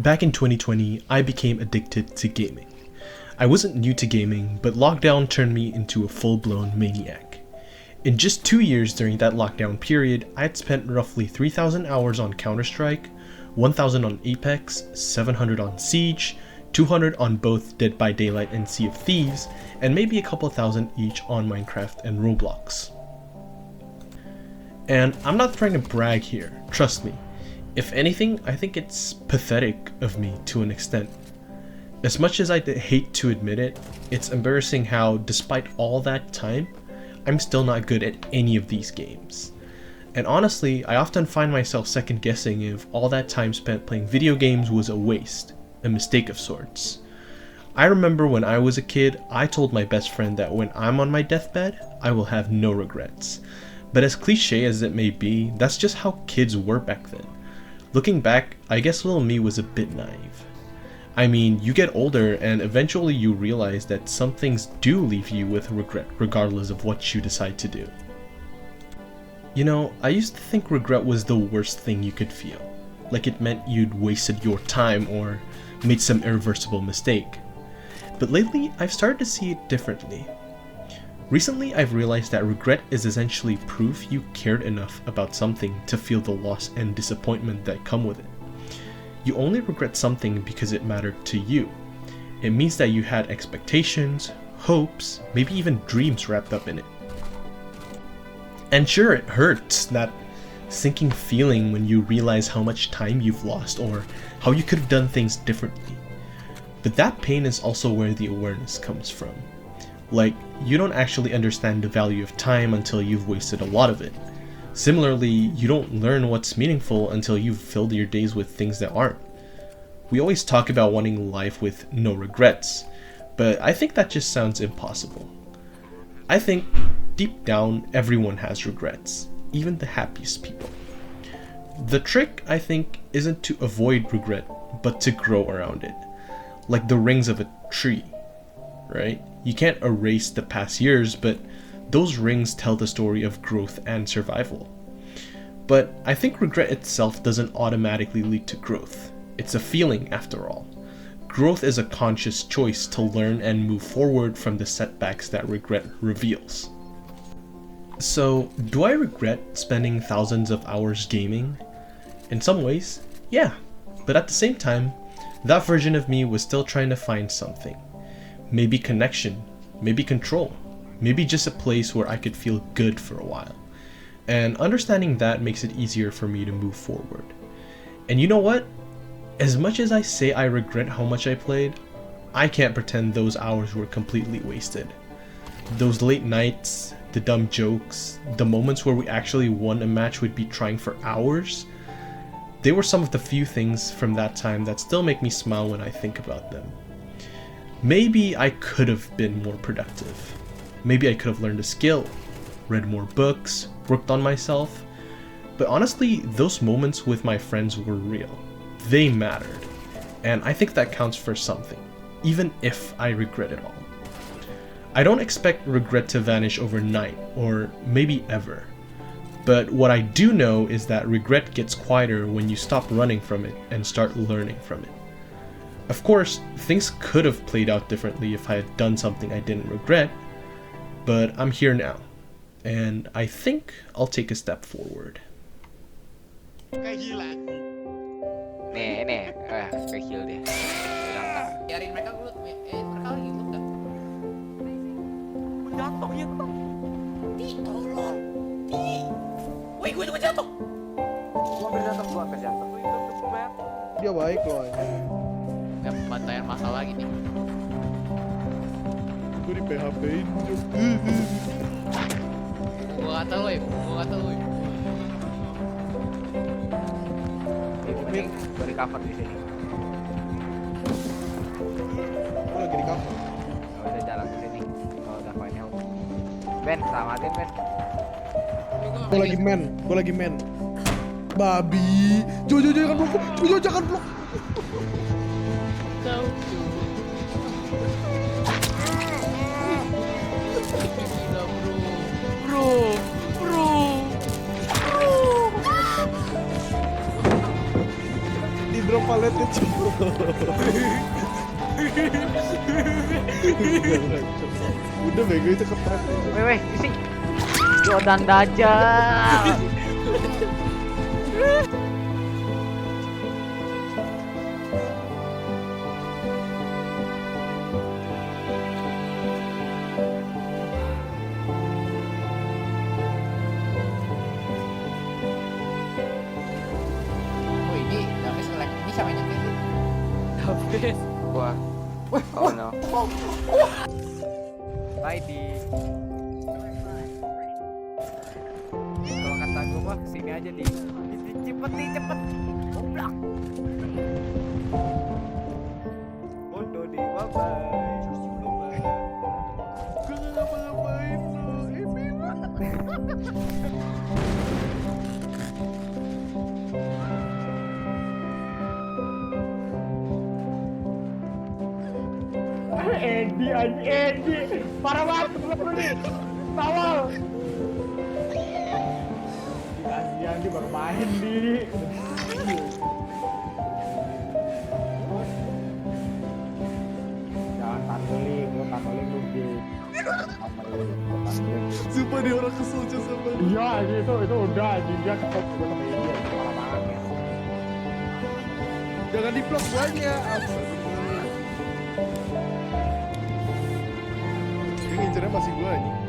Back in 2020, I became addicted to gaming. I wasn't new to gaming, but lockdown turned me into a full-blown maniac. In just 2 years during that lockdown period, I had spent roughly 3,000 hours on Counter-Strike, 1,000 on Apex, 700 on Siege, 200 on both Dead by Daylight and Sea of Thieves, and maybe a couple thousand each on Minecraft and Roblox. And I'm not trying to brag here, trust me. If anything, I think it's pathetic of me to an extent. As much as I hate to admit it, it's embarrassing how, despite all that time, I'm still not good at any of these games. And honestly, I often find myself second guessing if all that time spent playing video games was a waste, a mistake of sorts. I remember when I was a kid, I told my best friend that when I'm on my deathbed, I will have no regrets. But as cliche as it may be, that's just how kids were back then. Looking back, I guess little me was a bit naive. I mean, you get older and eventually you realize that some things do leave you with regret regardless of what you decide to do. You know, I used to think regret was the worst thing you could feel. Like it meant you'd wasted your time or made some irreversible mistake. But lately, I've started to see it differently. Recently, I've realized that regret is essentially proof you cared enough about something to feel the loss and disappointment that come with it. You only regret something because it mattered to you. It means that you had expectations, hopes, maybe even dreams wrapped up in it. And sure, it hurts, that sinking feeling when you realize how much time you've lost or how you could have done things differently. But that pain is also where the awareness comes from. Like, you don't actually understand the value of time until you've wasted a lot of it. Similarly, you don't learn what's meaningful until you've filled your days with things that aren't. We always talk about wanting life with no regrets, but I think that just sounds impossible. I think, deep down, everyone has regrets, even the happiest people. The trick, I think, isn't to avoid regret, but to grow around it. Like the rings of a tree, right? You can't erase the past years, but those rings tell the story of growth and survival. But I think regret itself doesn't automatically lead to growth. It's a feeling, after all. Growth is a conscious choice to learn and move forward from the setbacks that regret reveals. So, do I regret spending thousands of hours gaming? In some ways, yeah. But at the same time, that version of me was still trying to find something. Maybe connection, maybe control, maybe just a place where I could feel good for a while. And understanding that makes it easier for me to move forward. And you know what? As much as I say I regret how much I played, I can't pretend those hours were completely wasted. Those late nights, the dumb jokes, the moments where we actually won a match we'd be trying for hours, they were some of the few things from that time that still make me smile when I think about them. Maybe I could have been more productive. Maybe I could have learned a skill, read more books, worked on myself. But honestly, those moments with my friends were real. They mattered. And I think that counts for something, even if I regret it all. I don't expect regret to vanish overnight, or maybe ever. But what I do know is that regret gets quieter when you stop running from it and start learning from it. Of course, things could have played out differently if I had done something I didn't regret, but I'm here now, and I think I'll take a step forward. Kayak gila. Nih, spesial dia. Biarin mereka ngelut, mereka lagi ngelut dah. Jatuh ya tuh. Ti, tolong. Ti. Woi, gue juga jatuh. Gua hampir jatuh. Dia baik loh. Gak pembantaian masal lagi nih. Gue di PHP-in. Gua gak tau, woi. Ini gue recover di sini. Gue lagi di cover. Kalau udah jalan ke sini, kalau udah find help. Ben, selamatin Ben. Gue lagi main. Babi. Jangan blok. Tahu. Gila bro. drop paletnya cuy. Udah bego itu kepret. Weh, isi. Jordan Dajjal. Oh ini Davis nge-lag. Ini siapa yang nyetir sih? Davis. Wah. Oh no. Lady. Kalau kata gue mah sini aja nih. Cepet nih, cepet. Goblok. Bodoh nih, bye bye. Gue gak ngapa-ngapain loh. Ini Edi, parah banget lu nih. Tawal. Kasihan dia baru main di. Jangan tanteling, lu di. sumpah dia orang kesel cuy sama. Iya, itu udah dia ketop gue sama dia. Parah banget ya. Jangan di blok guanya. Ini ngincernya masih gua anjing.